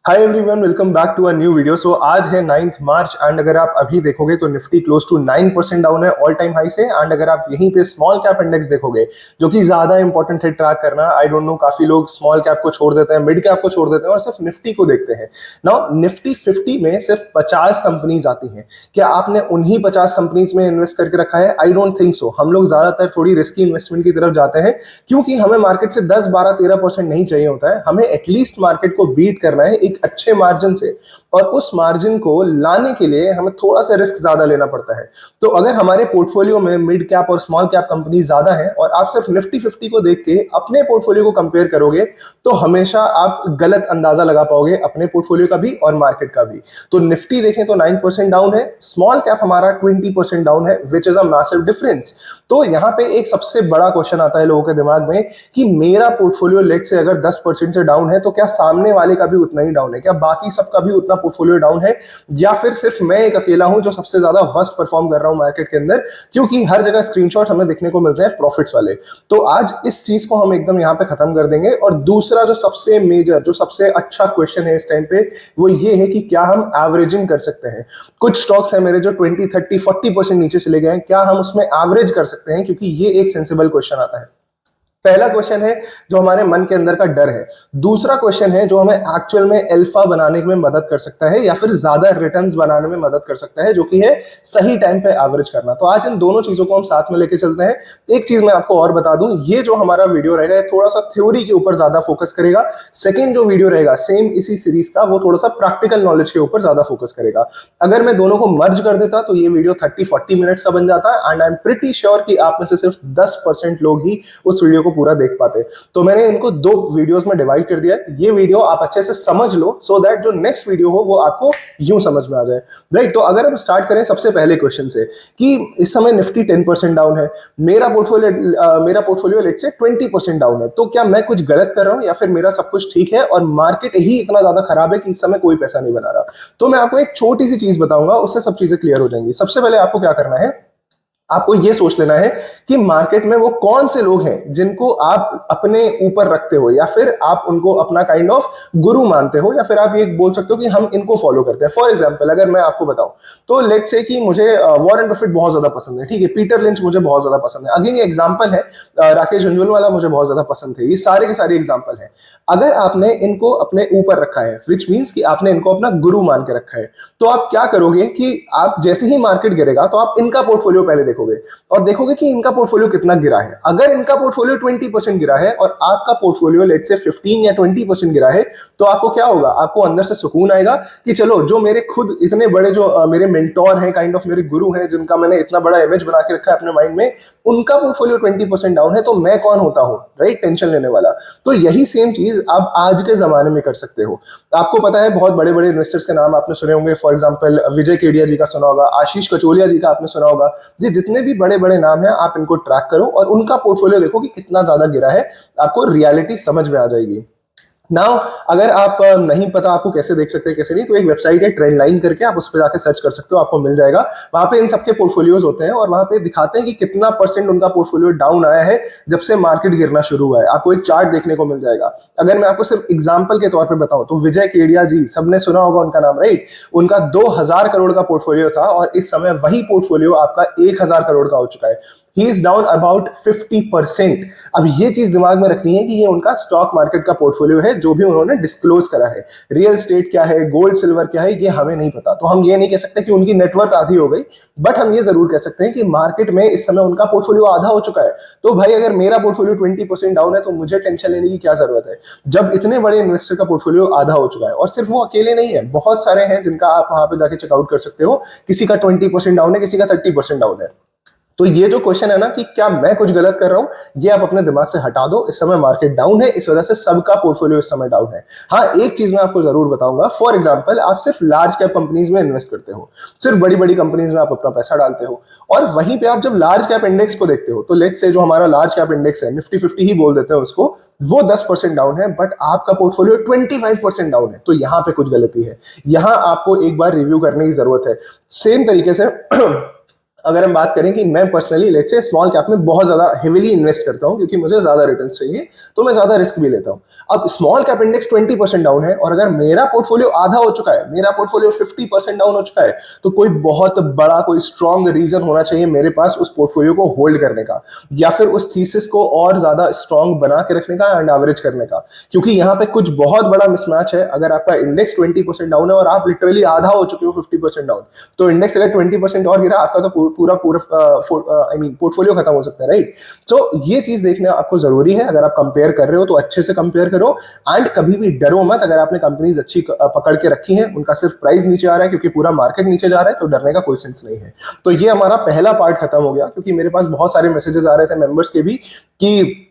Hi everyone, welcome back to a new video. So आज है 9th March and अगर आप अभी देखोगे तो निफ्टी क्लोज टू 9% डाउन है ऑल टाइम हाई से। एंड अगर आप यहीं पे स्मॉल कैप इंडेक्स देखोगे जो कि ज्यादा इंपॉर्टेंट है ट्रैक करना, आई डोंट नो, काफी लोग स्मॉल कैप को छोड़ देते हैं, मिड कैप को छोड़ देते हैं और सिर्फ निफ्टी को देखते हैं। नाउ निफ्टी 50 में सिर्फ 50 कंपनीज आती हैं। क्या आपने उन्हीं 50 कंपनीज में इन्वेस्ट करके रखा है? I don't think so. हम लोग ज्यादातर थोड़ी रिस्की इन्वेस्टमेंट की तरफ जाते हैं क्योंकि हमें मार्केट से 10 12 13% नहीं चाहिए होता है। हमें एटलीस्ट मार्केट को बीट करना है एक अच्छे मार्जिन से, और उस मार्जिन को लाने के लिए हमें थोड़ा सा रिस्क ज्यादा लेना पड़ता है। तो अगर हमारे पोर्टफोलियो में मिड कैप और स्मॉल कैप कंपनी ज्यादा है और आप सिर्फ निफ्टी 50 को देख के अपने पोर्टफोलियो को कंपेयर करोगे तो हमेशा आप गलत अंदाजा लगा पाओगे अपने पोर्टफोलियो का भी और मार्केट का भी। तो निफ्टी देखें तो 9% डाउन है, स्मॉल कैप हमारा 20% डाउन है, which is a massive difference. तो यहां पे एक सबसे बड़ा क्वेश्चन आता है लोगों के दिमाग में कि मेरा पोर्टफोलियो लेट से अगर 10% से डाउन है तो क्या सामने वाले का भी उतना ही डाउन है? क्या बाकी सबका भी उतना पोर्टफोलियो डाउन है, या फिर सिर्फ मैं एक अकेला हूं जो सबसे ज्यादा वर्स्ट परफॉर्म कर रहा हूं मार्केट के अंदर? क्योंकि हर जगह स्क्रीनशॉट हमें देखने को मिलते हैं प्रॉफिट्स वाले। तो आज इस चीज को हम एकदम यहां पे खत्म कर देंगे। और दूसरा जो सबसे मेजर, जो सबसे अच्छा क्वेश्चन है इस टाइम पे, वो ये है कि क्या हम एवरेजिंग कर सकते हैं? कुछ स्टॉक्स है मेरे जो 20 30 40% नीचे चले गए हैं, क्या हम उसमें एवरेज कर सकते हैं? क्योंकि ये एक सेंसिबल क्वेश्चन आता है। पहला क्वेश्चन है जो हमारे मन के अंदर का डर है। दूसरा क्वेश्चन है जो हमें एक्चुअल में अल्फा बनाने में मदद कर सकता है या फिर ज्यादा रिटर्न्स बनाने में मदद कर सकता है, जो कि है सही टाइम पे एवरेज करना। तो आज इन दोनों चीजों को हम साथ में लेके चलते हैं। एक चीज मैं आपको और बता दूं, ये जो हमारा वीडियो रहेगा ये थोड़ा सा थ्योरी के ऊपर ज्यादा फोकस करेगा। सेकेंड जो वीडियो रहेगा सेम इसी सीरीज का, वो थोड़ा सा प्रैक्टिकल नॉलेज के ऊपर ज्यादा फोकस करेगा। अगर मैं दोनों को मर्ज कर देता तो ये वीडियो 30 40 मिनट्स का बन जाता है। And I am pretty sure कि आप में से सिर्फ 10% लोग ही उस वीडियो को पूरा देख पाते। तो मैंने इनको दो वीडियोस में डिवाइड कर दिया है। ये वीडियो आप अच्छे से समझ लो सो दैट जो नेक्स्ट वीडियो हो वो आपको यूं समझ में आ जाए, राइट? तो अगर हम स्टार्ट करें सबसे पहले क्वेश्चन से कि इस समय निफ्टी 10% डाउन है, मेरा पोर्टफोलियो लेट से 20% डाउन है, तो क्या मैं कुछ गलत कर रहा हूं या फिर मेरा सब कुछ ठीक है और मार्केट ही इतना ज्यादा खराब है कि इस समय कोई पैसा नहीं बना रहा? तो मैं आपको एक छोटी सी चीज बताऊंगा, उससे सब चीजें क्लियर हो जाएंगी। सबसे पहले आपको क्या करना है, आपको यह सोच लेना है कि मार्केट में वो कौन से लोग हैं जिनको आप अपने ऊपर रखते हो, या फिर आप उनको अपना काइंड ऑफ गुरु मानते हो, या फिर आप ये बोल सकते हो कि हम इनको फॉलो करते हैं। फॉर एग्जांपल अगर मैं आपको बताऊं तो लेट से कि मुझे वॉरेन बफेट बहुत ज्यादा पसंद है, ठीक है, पीटर लिंच मुझे बहुत ज्यादा पसंद है, अगेन ये एग्जाम्पल है, राकेश झुंझुनवाला मुझे बहुत ज्यादा पसंद है, ये सारे के सारे एग्जाम्पल है। अगर आपने इनको अपने ऊपर रखा है, विच मीन्स कि आपने इनको अपना गुरु मान के रखा है, तो आप क्या करोगे कि आप जैसे ही मार्केट गिरेगा तो आप इनका पोर्टफोलियो पहले देखोगे और देखोगे कि इनका पोर्टफोलियो कितना गिरा है। अगर इनका पोर्टफोलियो 20% गिरा है और आपका पोर्टफोलियो लेट से 15 या 20% गिरा है, तो आपको क्या होगा? आपको अंदर से सुकून आएगा कि चलो, जो मेरे खुद इतने बड़े जो मेरे मेंटोर हैं, काइंड ऑफ मेरे गुरु हैं, जिनका मैंने इतना बड़ा इमेज बना के रखा है अपने माइंड में, उनका पोर्टफोलियो 20% डाउन है, तो मैं कौन होता हूं, राइट, टेंशन लेने वाला। तो यही सेम चीज आप आज के जमाने में कर सकते हो। आपको पता है बहुत बड़े बड़े इन्वेस्टर्स के नाम आपने सुने होंगे, फॉर एग्जांपल विजय केडिया जी का सुना होगा, आशीष कचोलिया जी का आपने सुना होगा। ये जितने भी बड़े बड़े नाम हैं आप इनको ट्रैक करो और उनका पोर्टफोलियो देखो कि कितना ज्यादा गिरा है, आपको रियलिटी समझ में आ जाएगी। नाउ अगर आप नहीं पता आपको कैसे देख सकते हैं कैसे नहीं, तो एक वेबसाइट है ट्रेंड लाइन करके, आप उस पर जाकर सर्च कर सकते हो, आपको मिल जाएगा। वहां पे इन सबके पोर्टफोलियोज होते हैं और वहां पे दिखाते हैं कि कितना परसेंट उनका पोर्टफोलियो डाउन आया है जब से मार्केट गिरना शुरू हुआ है। आपको एक चार्ट देखने को मिल जाएगा। अगर मैं आपको सिर्फ एग्जाम्पल के तौर पर बताऊं तो विजय केडिया जी, सबने सुना होगा उनका नाम, राइट? उनका 2000 करोड़ का पोर्टफोलियो था और इस समय वही पोर्टफोलियो आपका 1000 करोड़ का हो चुका है। He is down about 50%। अब ये चीज दिमाग में रखनी है कि ये उनका स्टॉक मार्केट का पोर्टफोलियो है जो भी उन्होंने डिस्क्लोज करा है। रियल एस्टेट क्या है, गोल्ड सिल्वर क्या है, ये हमें नहीं पता, तो हम ये नहीं कह सकते कि उनकी नेटवर्थ आधी हो गई, बट हम ये जरूर कह सकते हैं कि मार्केट में इस समय उनका पोर्टफोलियो आधा हो चुका है। तो भाई अगर मेरा पोर्टफोलियो 20% डाउन है तो मुझे टेंशन लेने की क्या जरूरत है, जब इतने बड़े इन्वेस्टर का पोर्टफोलियो आधा हो चुका है। और सिर्फ वो अकेले नहीं है, बहुत सारे हैं जिनका आप वहां पे जाके चेकआउट कर सकते हो। किसी का 20% डाउन है, किसी का 30% डाउन है। तो ये जो क्वेश्चन है ना कि क्या मैं कुछ गलत कर रहा हूं, ये आप अपने दिमाग से हटा दो। इस समय मार्केट डाउन है, इस वजह से सबका पोर्टफोलियो इस समय डाउन है। हाँ, एक चीज मैं आपको जरूर बताऊंगा। फॉर एग्जांपल आप सिर्फ लार्ज कैप कंपनीज में इन्वेस्ट करते हो, सिर्फ बड़ी बड़ी कंपनीज में आप अपना पैसा डालते हो, और वहीं पे आप जब लार्ज कैप इंडेक्स को देखते हो तो लेट से जो हमारा लार्ज कैप इंडेक्स है, निफ्टी 50 ही बोल देते हैं उसको, वो 10% डाउन है, बट आपका पोर्टफोलियो 25% डाउन है। तो यहां पे कुछ गलती है, यहां आपको एक बार रिव्यू करने की जरूरत है। सेम तरीके से अगर हम बात करें कि मैं personally let's say small cap में बहुत ज्यादा हेविली इन्वेस्ट करता हूं क्योंकि मुझे ज्यादा रिटर्न चाहिए, तो मैं ज्यादा रिस्क भी लेता हूं। अब स्मॉल कैप इंडेक्स 20% डाउन है और अगर मेरा पोर्टफोलियो आधा हो चुका है, मेरा पोर्टफोलियो 50% डाउन हो चुका है, तो कोई बहुत बड़ा कोई स्ट्रॉन्ग रीजन होना चाहिए मेरे पास उस पोर्टफोलियो को होल्ड करने का, या फिर उस थीसिस को और ज्यादा स्ट्रॉन्ग बना के रखने का एंड एवरेज करने का। क्योंकि यहाँ पे कुछ बहुत बड़ा मिसमैच है। अगर आपका इंडेक्स 20% डाउन है और आप लिटरली आधा हो चुके हो 50% डाउन, तो इंडेक्स अगर 20% और गिरा, आपका तो पूरा पूरा पोर्टफोलियो खत्म हो सकता है, राइट। सो ये चीज देखना आपको जरूरी है। अगर आप कंपेयर कर रहे हो तो अच्छे से कंपेयर करो एंड कभी भी डरो मत। अगर आपने कंपनीज अच्छी पकड़ के रखी है, उनका सिर्फ प्राइस नीचे आ रहा है क्योंकि पूरा मार्केट नीचे जा रहा है, तो डरने का कोई सेंस नहीं है। तो ये हमारा पहला पार्ट खत्म हो गया, क्योंकि मेरे पास बहुत सारे मैसेजेस आ रहे थे मेंबर्स के भी कि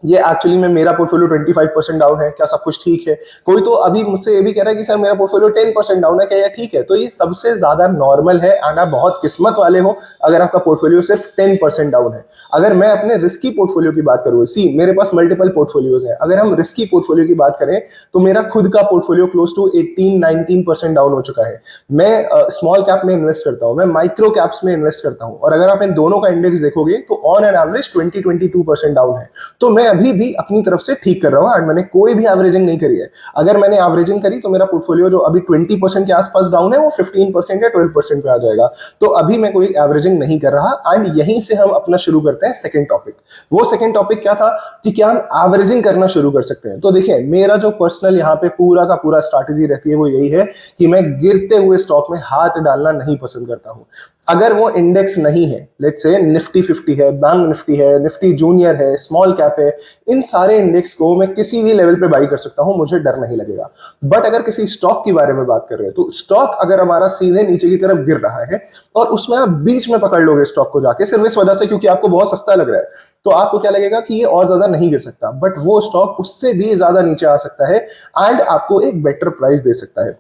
ये एक्चुअली में मेरा पोर्टफोलियो 25% डाउन है, क्या सब कुछ ठीक है। कोई तो अभी मुझसे ये भी कह रहा है कि सर मेरा पोर्टफोलियो 10% डाउन है, क्या ये ठीक है। तो ये सबसे ज्यादा नॉर्मल है एंड आप बहुत किस्मत वाले हो अगर आपका पोर्टफोलियो सिर्फ 10% डाउन है। अगर मैं अपने रिस्की पोर्टफोलियो की बात करूँ, सी मेरे पास मल्टीपल पोर्टफोलियोज है। अगर हम रिस्की पोर्टफोलियो की बात करें तो मेरा खुद का पोर्टफोलियो क्लोज टू 18-19% डाउन हो चुका है। मैं स्मॉल कैप में इन्वेस्ट करता हूँ, मैं माइक्रो कैप्स में इन्वेस्ट करता हूँ, और अगर आप इन दोनों का इंडेक्स देखोगे तो ऑन एन एवरेज 20-22% डाउन है। तो मैं अभी भी अपनी तरफ से ठीक कर रहा हूं एंड मैंने कोई भी एवरेजिंग नहीं करी है। अगर मैंने एवरेजिंग करी तो मेरा पोर्टफोलियो जो अभी 20% के आसपास डाउन है, वो 15% या 12% पे आ जाएगा। तो अभी मैं कोई एवरेजिंग नहीं कर रहा। एंड यहीं से हम अपना शुरू करते हैं सेकंड टॉपिक। वो सेकंड टॉपिक क्या था कि क्या हम एवरेजिंग करना शुरू कर सकते हैं। तो देखिए, मेरा जो पर्सनल यहाँ पे पूरा का पूरा स्ट्रैटेजी रहती है वो यही है कि मैं गिरते हुए स्टॉक में हाथ डालना नहीं पसंद करता हूं। अगर वो इंडेक्स नहीं है, लेट्स से निफ्टी 50 है, बैंक निफ्टी है, निफ्टी जूनियर है, स्मॉल कैप है, इन सारे इंडेक्स को मैं किसी भी लेवल पे बाई कर सकता हूं, मुझे डर नहीं लगेगा। बट अगर किसी स्टॉक के बारे में बात कर रहे हैं, तो स्टॉक अगर हमारा सीधे नीचे की तरफ गिर रहा है और उसमें आप बीच में पकड़ लोगे स्टॉक को जाके, सिर्फ इस वजह से क्योंकि आपको बहुत सस्ता लग रहा है, तो आपको क्या लगेगा कि ये और ज्यादा नहीं गिर सकता। बट वो स्टॉक उससे भी ज्यादा नीचे आ सकता है एंड आपको एक बेटर प्राइस दे सकता है।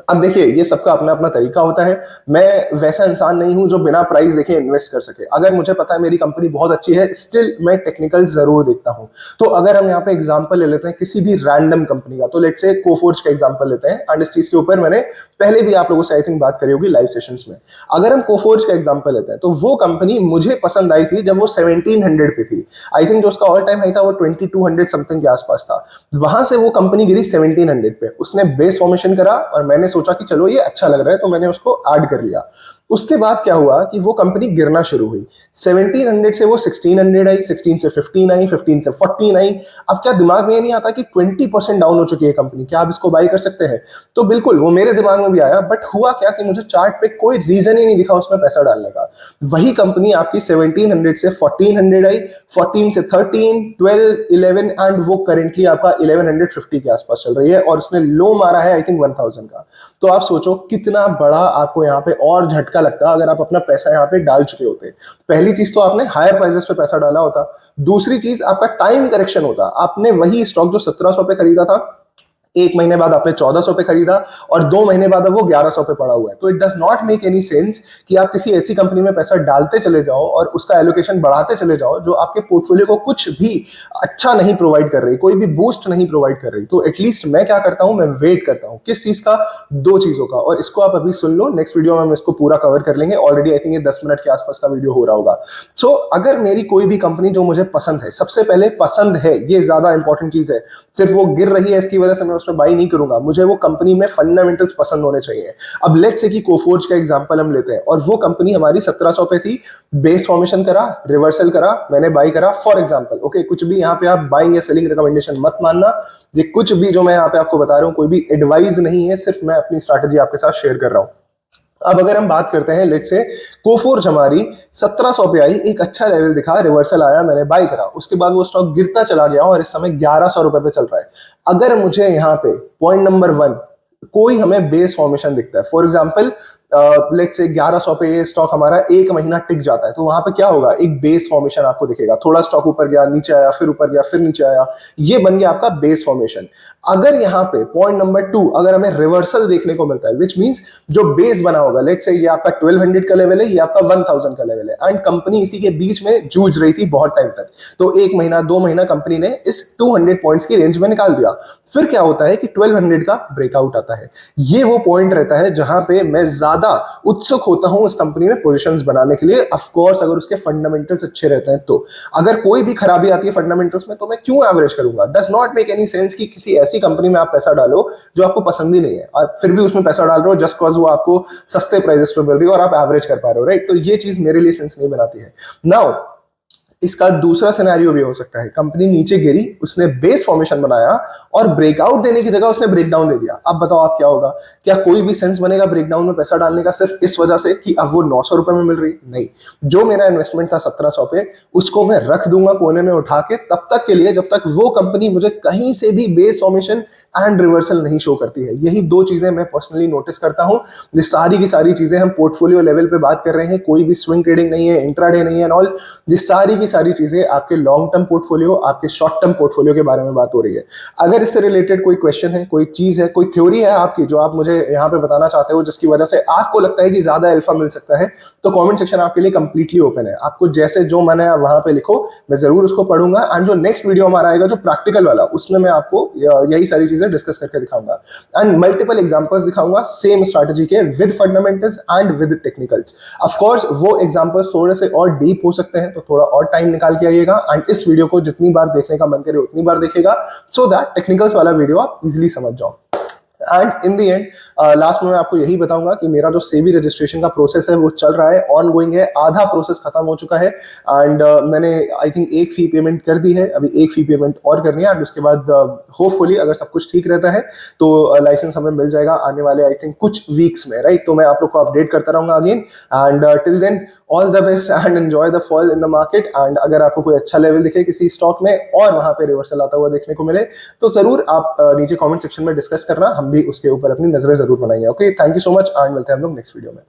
अब देखिए, ये सबका अपना अपना तरीका होता है। मैं वैसा इंसान नहीं हूं जो बिना प्राइस देखे इन्वेस्ट कर सके। अगर मुझे पता है मेरी कंपनी बहुत अच्छी है, स्टिल मैं टेक्निकल जरूर देखता हूं। तो अगर हम यहाँ पे एग्जांपल ले लेते हैं किसी भी रैंडम कंपनी का, तो लेट्स से कोफोर्ज का एग्जांपल लेते हैं। एंड इस चीज के ऊपर मैंने पहले भी आप लोगों से आई थिंक बात करी होगी लाइव सेशंस में। अगर हम कोफोर्ज का एग्जांपल लेते हैं, तो वो कंपनी मुझे पसंद आई थी जब वो 1700 पे थी। आई थिंक जो उसका ऑल टाइम हाई था वो 2200 समथिंग के आसपास था। वहां से वो कंपनी गिरी 1700 पे। उसने बेस फॉर्मेशन करा और मैंने सोचा कि चलो ये अच्छा लग रहा है, तो मैंने उसको ऐड कर लिया। उसके बाद क्या हुआ कि वो कंपनी गिरना शुरू हुई। 1700 से वो 1600 आई, 16 से 15 आई, 15 से 14 आई। अब क्या दिमाग में ये नहीं आता कि 20% डाउन हो चुकी है कंपनी, क्या आप इसको बाई कर सकते हैं? तो बिल्कुल वो मेरे दिमाग में भी आया। बट हुआ क्या कि मुझे चार्ट पे कोई रीजन ही नहीं दिखा उसमें पैसा डालने का। वही कंपनी आपकी 1700 से 1400 आई, 14 से 13, 12, 11 एंड वो करेंटली आपका 1150 के आसपास चल रही है और उसने लो मारा है आई थिंक 1000 का। तो आप सोचो कितना बड़ा आपको यहाँ पे और झटका लगता अगर आप अपना पैसा यहाँ पे डाल चुके होते। पहली चीज तो आपने हायर प्राइसेस पे पैसा डाला होता। दूसरी चीज आपका टाइम करेक्शन होता। आपने वही स्टॉक जो 1700 पे खरीदा था, एक महीने बाद आपने 1400 पे खरीदा और 2 महीने बाद अब वो 1100 पे पड़ा हुआ है। तो it does not make any sense कि आप किसी ऐसी कंपनी में पैसा डालते चले जाओ और उसका एलोकेशन बढ़ाते चले जाओ जो आपके पोर्टफोलियो को कुछ भी अच्छा नहीं प्रोवाइड कर रही, कोई भी बूस्ट नहीं प्रोवाइड कर रही। तो एटलीस्ट मैं क्या करता हूं, मैं वेट करता हूं। किस चीज का? 2 चीजों का। और इसको आप अभी सुन लो, नेक्स्ट वीडियो में हम इसको पूरा कवर कर लेंगे। ऑलरेडी आई थिंक ये 10 मिनट के आसपास का वीडियो हो रहा होगा। सो अगर मेरी कोई भी कंपनी जो मुझे पसंद है, सबसे पहले पसंद है, ये ज्यादा इंपॉर्टेंट चीज है। सिर्फ वो गिर रही है इसकी वजह से मैं उसमें बाई नहीं करूंगा। मुझे वो कंपनी में फंडामेंटल्स पसंद होने चाहिए। अब लेट्स से कि कोफोर्ज का एग्जांपल हम लेते हैं और वो कंपनी हमारी 1700 पे थी, बेस फॉर्मेशन करा, रिवर्सल करा, मैंने बाई करा फॉर एग्जांपल। ओके, कुछ भी यहाँ पे आप बाइंग या सेलिंग रिकमेंडेशन मत मानना। ये कुछ भी जो मैं यहाँ पे आपको बता रहा हूँ कोई भी एडवाइस नहीं है, सिर्फ मैं अपनी स्ट्रैटेजी आपके साथ शेयर कर रहा हूँ। अब अगर हम बात करते हैं, लेट्स से कोफोर्ज हमारी 1700 पे आई, एक अच्छा लेवल दिखा, रिवर्सल आया, मैंने बाई करा। उसके बाद वो स्टॉक गिरता चला गया और इस समय 1100 रुपए पे चल रहा है। अगर मुझे यहाँ पे पॉइंट नंबर 1 कोई हमें बेस फॉर्मेशन दिखता है, फॉर एग्जांपल लेट्स से 1100 पे ये स्टॉक हमारा 1 महीना टिक जाता है, तो वहां पे क्या होगा, एक बेस फॉर्मेशन आपको दिखेगा। थोड़ा स्टॉक ऊपर गया, नीचे आया, फिर ऊपर गया, फिर नीचे आया, ये बन गया आपका बेस फॉर्मेशन। अगर यहाँ पे पॉइंट नंबर 2 अगर हमें रिवर्सल देखने को मिलता है, विच मींस जो बेस बना होगा, लेट्स से ये आपका 1200 का लेवल है, ये आपका 1000 का लेवल है एंड कंपनी इसी के बीच में जूझ रही थी बहुत टाइम तक, तो 1 महीना 2 महीना कंपनी ने इस 200 पॉइंट्स की रेंज में निकाल दिया। फिर क्या होता है कि 1200 का ब्रेकआउट आता है। ये वो पॉइंट रहता है जहां पे मैं ज्यादा ज्यादा उत्सुक होता हूं उस कंपनी में पोजीशंस बनाने के लिए, ऑफ कोर्स अगर उसके फंडामेंटल्स अच्छे रहते हैं तो। अगर कोई भी खराबी आती है फंडामेंटल्स में तो मैं क्यों एवरेज करूंगा? Does not make any sense कि किसी ऐसी कंपनी में आप पैसा डालो जो आपको पसंद ही नहीं है और फिर भी उसमें पैसा डाल रहे हो जस्ट कॉज वो आपको सस्ते प्राइसेस पे मिल रही है और आप एवरेज कर पा रहे हो, राइट? तो ये चीज मेरे लिए सेंस नहीं बनाती है। नाउ इसका दूसरा सिनेरियो भी हो सकता है, कंपनी नीचे गिरी, उसने बेस फॉर्मेशन बनाया और ब्रेकआउट देने की जगह उसने ब्रेकडाउन दे दिया। अब बताओ आप क्या होगा? क्या कोई भी सेंस बनेगा ब्रेकडाउन में पैसा डालने का सिर्फ इस वजह से कि अब वो 900 रुपए में मिल रही? नहीं, जो मेरा इन्वेस्टमेंट था 1700 पे, उसको मैं रख दूंगा कोने में उठा के तब तक के लिए जब तक वो कंपनी मुझे कहीं से भी बेस फॉर्मेशन एंड रिवर्सल नहीं शो करती है। यही दो चीजें मैं पर्सनली नोटिस करता हूं। ये सारी की सारी चीजें हम पोर्टफोलियो लेवल पे बात कर रहे हैं, कोई भी स्विंग ट्रेडिंग नहीं है, इंट्राडे नहीं है एंड ऑल। ये सारी की सारी चीजें आपके लॉन्ग टर्म पोर्टफोलियो, आपके शॉर्ट टर्म पोर्टफोलियो के बारे में बात हो रही है। अगर इससे रिलेटेड कोई क्वेश्चन है, कोई चीज है, कोई थ्योरी है आपकी जो आप मुझे यहाँ पे बताना चाहते हो जिसकी वजह से आपको लगता है कि ज्यादा अल्फा मिल सकता है, तो कमेंट सेक्शन आपके लिए कंप्लीटली ओपन है। आपको जैसे जो मन है वहां पे लिखो, मैं जरूर उसको पढ़ूंगा एंड जो नेक्स्ट वीडियो हमारा आएगा जो प्रैक्टिकल वाला, उसमें मैं आपको यही सारी चीजें डिस्कस करके दिखाऊंगा एंड मल्टीपल एग्जांपल्स दिखाऊंगा सेम स्ट्रैटेजी के with fundamentals and with technicals. Of course वो एग्जांपल्स थोड़े से और डीप हो सकते हैं, तो थोड़ा और टाइम निकाल के आइएगा एंड इस वीडियो को जितनी बार देखने का मन करे उतनी बार देखिएगा सो दैट टेक्निकल्स वाला वीडियो आप इजीली समझ जाओ। And in the and last में मैं आपको यही बताऊंगा कि मेरा जो सेबी रजिस्ट्रेशन का प्रोसेस है वो चल रहा है, ऑन गोइंग है, आधा प्रोसेस खत्म हो चुका है एंड मैंने आई थिंक एक फी पेमेंट कर दी है, अभी एक फी पेमेंट और करनी है एंड उसके बाद होपफुली अगर सब कुछ ठीक रहता है तो लाइसेंस हमें मिल जाएगा आने वाले आई थिंक कुछ वीक्स में, राइट? तो मैं आप लोग को अपडेट करता रहूंगा again and till then all the best and enjoy the fall in the market. And अगर आपको कोई अच्छा लेवल दिखे किसी स्टॉक में और वहां पे रिवर्सल आता हुआ देखने को मिले तो जरूर आप नीचे कमेंट सेक्शन में डिस्कस करना, हम भी उसके ऊपर अपनी नजरें जरूर बनाएंगे। Okay, thank you so much and मिलते हैं हम लोग नेक्स्ट वीडियो में।